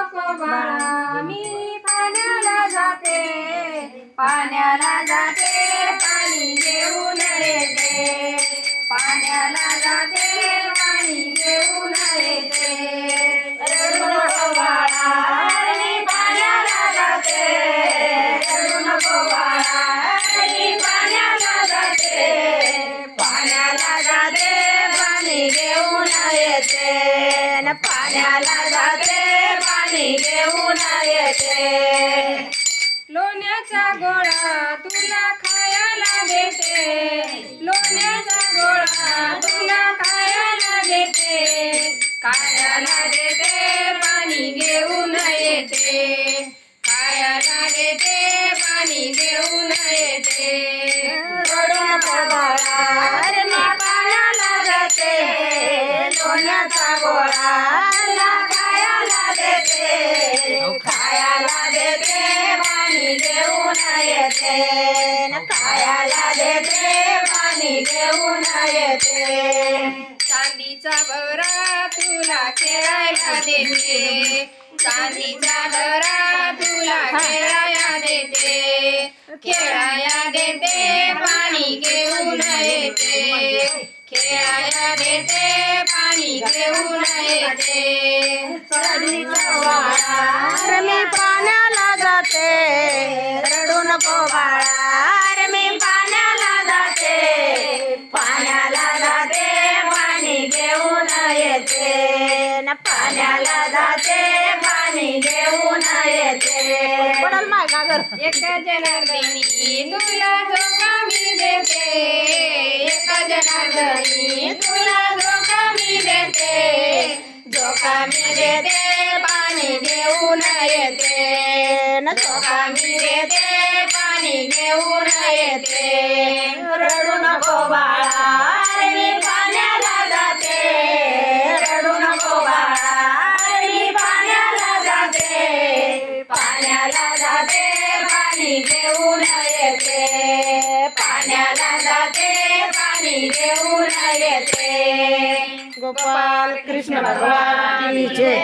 नको बाळा मी पाण्याला जाते पाण्याला जाते पाणी घेऊन येते पाण्याला जाते पाणी घेऊन येते रडू नको बाळा मी पाण्याला जाते रडू नको बाळा मी पाण्याला जाते पाण्याला जाते पाणी घेऊन येते न पाण्याला जाते पाणी घेऊन येते लोण्याचा गोळा तुला खायला देते लोण्याचा गोळा तुला खायला देते खायला देते पाणी घेऊन येते खायला देते पाणी घेऊन येते रडू नको बाळा रे मी पाण्याला जाते लोण्याचा गोळा तुला खायला देते खायला देते पाणी घेऊन येते न खायला देते पाणी घेऊन येते चांदीचा भवरा तुला खेळायला देते चांदीचा भवरा तुला खेळायला देते खेळायला देते पाणी घेऊन येते खेळायला देते पाणी घेऊन येते चांदीचा वाळा मी पाण्याला जाते रडू नको बाळा रे मी पाण्याला जाते पाण्याला जाते पाणी घेऊन येते न पाण्याला जाते पाणी घेऊन येते एक जनार्दनी तुला धोका मी देते एक जनार्दनी तुला धोका मी देते धोका मी देते पाणी घेऊन येते न धोका मी देते पाणी घेऊन येते रडू नको बाळा रे मी पाण्याला जाते रडू नको बाळा रे मी पाण्याला जाते पाण्याला जाते पाणी घेऊन येते पाण्याला जाते पाणी घेऊन येते गोपाल कृष्ण भगवान की जय।